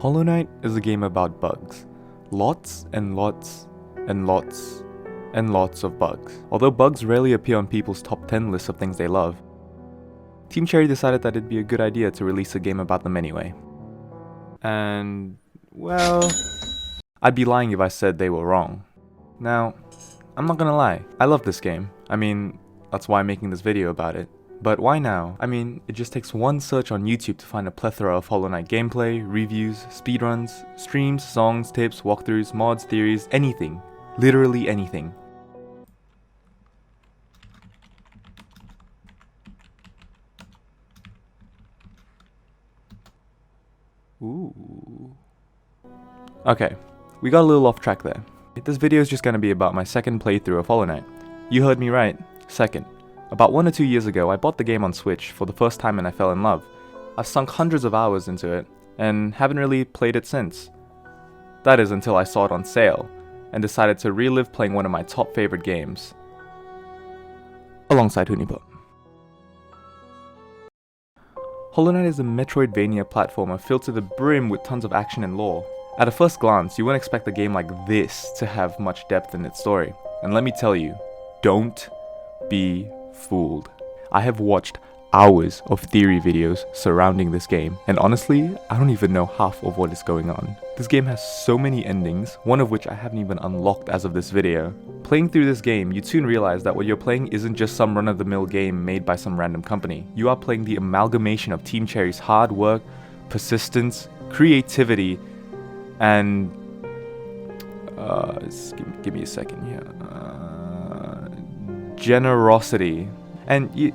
Hollow Knight is a game about bugs. Lots and lots and lots and lots of bugs. Although bugs rarely appear on people's top 10 lists of things they love, Team Cherry decided that it'd be a good idea to release a game about them anyway. And, well, I'd be lying if I said they were wrong. Now, I'm not gonna lie, I love this game. I mean, that's why I'm making this video about it. But why now? I mean, it just takes one search on YouTube to find a plethora of Hollow Knight gameplay, reviews, speedruns, streams, songs, tips, walkthroughs, mods, theories, anything. Literally anything. Ooh. Okay, we got a little off track there. This video is just gonna be about my second playthrough of Hollow Knight. You heard me right, second. About 1 or 2 years ago, I bought the game on Switch for the first time and I fell in love. I've sunk hundreds of hours into it, and haven't really played it since. That is until I saw it on sale, and decided to relive playing one of my top favorite games. Alongside Huniput. Hollow Knight is a Metroidvania platformer filled to the brim with tons of action and lore. At a first glance, you wouldn't expect a game like this to have much depth in its story. And let me tell you, don't be fooled. I have watched hours of theory videos surrounding this game, and honestly, I don't even know half of what is going on. This game has so many endings, one of which I haven't even unlocked as of this video. Playing through this game, you'd soon realize that what you're playing isn't just some run-of-the-mill game made by some random company. You are playing the amalgamation of Team Cherry's hard work, persistence, creativity, and give me a second here. Generosity. And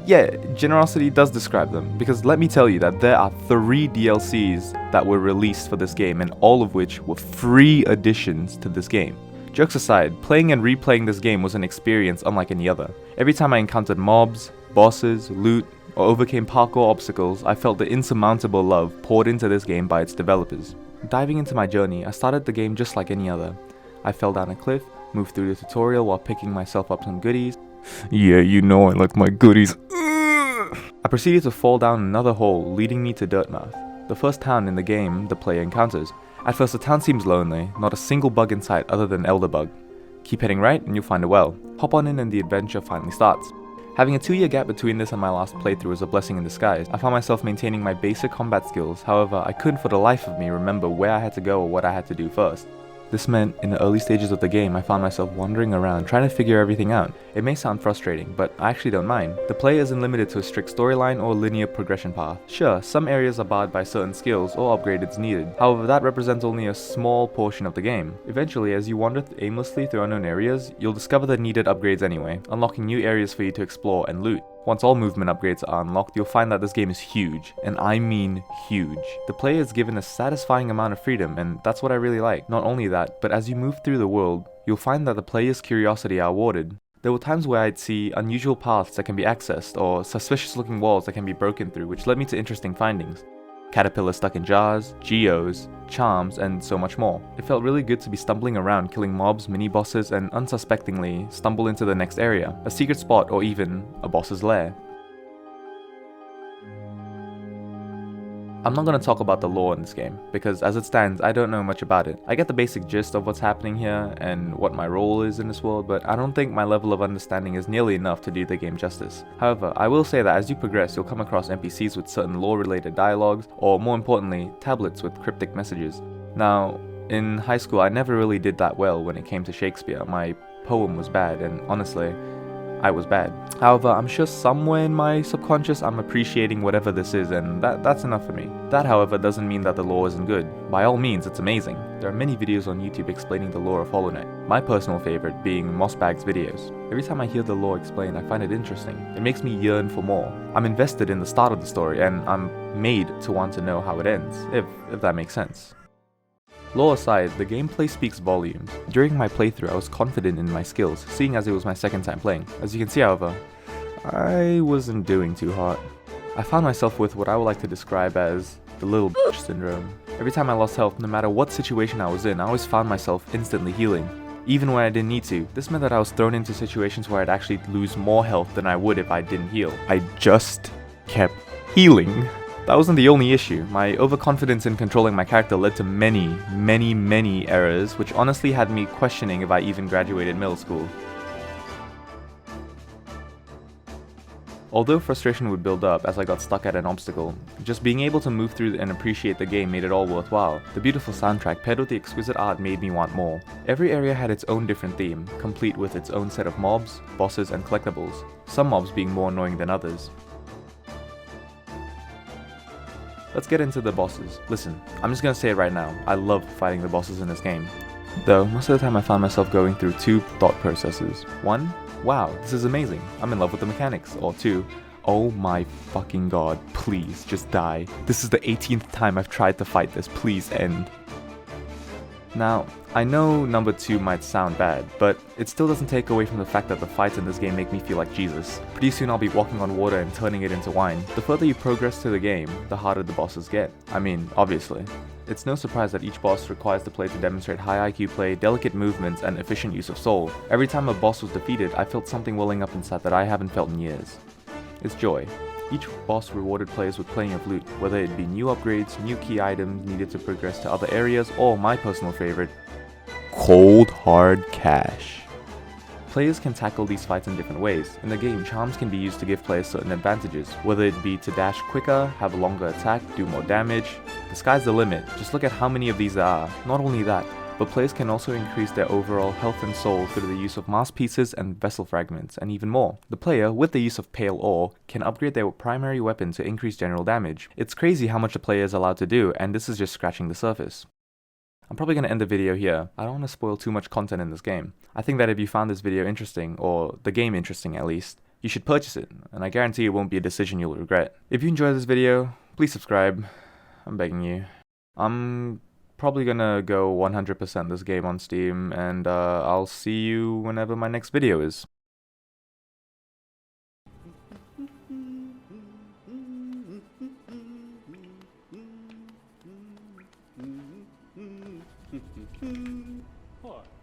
yeah, generosity does describe them, because let me tell you that there are 3 DLCs that were released for this game, and all of which were free additions to this game. Jokes aside, playing and replaying this game was an experience unlike any other. Every time I encountered mobs, bosses, loot, or overcame parkour obstacles, I felt the insurmountable love poured into this game by its developers. Diving into my journey, I started the game just like any other. I fell down a cliff, moved through the tutorial while picking myself up some goodies. Yeah, you know I like my goodies. I proceeded to fall down another hole, leading me to Dirtmouth, the first town in the game the player encounters. At first the town seems lonely, not a single bug in sight other than Elderbug. Keep heading right and you'll find a well. Hop on in and the adventure finally starts. Having a 2-year gap between this and my last playthrough was a blessing in disguise. I found myself maintaining my basic combat skills, however I couldn't for the life of me remember where I had to go or what I had to do first. This meant, in the early stages of the game, I found myself wandering around trying to figure everything out. It may sound frustrating, but I actually don't mind. The player isn't limited to a strict storyline or linear progression path. Sure, some areas are barred by certain skills or upgrades needed, however that represents only a small portion of the game. Eventually, as you wander aimlessly through unknown areas, you'll discover the needed upgrades anyway, unlocking new areas for you to explore and loot. Once all movement upgrades are unlocked, you'll find that this game is huge, and I mean huge. The player is given a satisfying amount of freedom, and that's what I really like. Not only that, but as you move through the world, you'll find that the player's curiosity are rewarded. There were times where I'd see unusual paths that can be accessed, or suspicious looking walls that can be broken through, which led me to interesting findings. Caterpillars stuck in jars, geos, charms, and so much more. It felt really good to be stumbling around killing mobs, mini-bosses, and unsuspectingly stumble into the next area, a secret spot, or even a boss's lair. I'm not going to talk about the lore in this game, because as it stands, I don't know much about it. I get the basic gist of what's happening here and what my role is in this world, but I don't think my level of understanding is nearly enough to do the game justice. However, I will say that as you progress, you'll come across NPCs with certain lore-related dialogues, or more importantly, tablets with cryptic messages. Now, in high school, I never really did that well when it came to Shakespeare. My poem was bad, and honestly, I was bad. However, I'm sure somewhere in my subconscious I'm appreciating whatever this is, and that's enough for me. That, however, doesn't mean that the lore isn't good. By all means, it's amazing. There are many videos on YouTube explaining the lore of Hollow Knight, my personal favorite being Mossbag's videos. Every time I hear the lore explained, I find it interesting. It makes me yearn for more. I'm invested in the start of the story, and I'm made to want to know how it ends, if that makes sense. Lore aside, the gameplay speaks volumes. During my playthrough, I was confident in my skills, seeing as it was my second time playing. As you can see, however, I wasn't doing too hot. I found myself with what I would like to describe as the little bitch syndrome. Every time I lost health, no matter what situation I was in, I always found myself instantly healing. Even when I didn't need to. This meant that I was thrown into situations where I'd actually lose more health than I would if I didn't heal. I just kept healing. That wasn't the only issue. My overconfidence in controlling my character led to many errors, which honestly had me questioning if I even graduated middle school. Although frustration would build up as I got stuck at an obstacle, just being able to move through and appreciate the game made it all worthwhile. The beautiful soundtrack paired with the exquisite art made me want more. Every area had its own different theme, complete with its own set of mobs, bosses, and collectibles, some mobs being more annoying than others. Let's get into the bosses. Listen, I'm just gonna say it right now, I love fighting the bosses in this game. Though, most of the time I found myself going through two thought processes. One, wow, this is amazing, I'm in love with the mechanics. Or two, oh my fucking god, please, just die. This is the 18th time I've tried to fight this, please end. Now, I know number 2 might sound bad, but it still doesn't take away from the fact that the fights in this game make me feel like Jesus. Pretty soon I'll be walking on water and turning it into wine. The further you progress through the game, the harder the bosses get. I mean, obviously. It's no surprise that each boss requires the player to demonstrate high IQ play, delicate movements, and efficient use of soul. Every time a boss was defeated, I felt something welling up inside that I haven't felt in years. It's joy. Each boss rewarded players with plenty of loot, whether it be new upgrades, new key items needed to progress to other areas, or my personal favorite, cold hard cash. Players can tackle these fights in different ways. In the game, charms can be used to give players certain advantages, whether it be to dash quicker, have a longer attack, do more damage. The sky's the limit, just look at how many of these there are. Not only that, but players can also increase their overall health and soul through the use of mass pieces and vessel fragments, and even more. The player, with the use of Pale Ore, can upgrade their primary weapon to increase general damage. It's crazy how much a player is allowed to do, and this is just scratching the surface. I'm probably going to end the video here. I don't want to spoil too much content in this game. I think that if you found this video interesting, or the game interesting at least, you should purchase it, and I guarantee it won't be a decision you'll regret. If you enjoyed this video, please subscribe. I'm begging you. I'm probably gonna go 100% this game on Steam, and I'll see you whenever my next video is.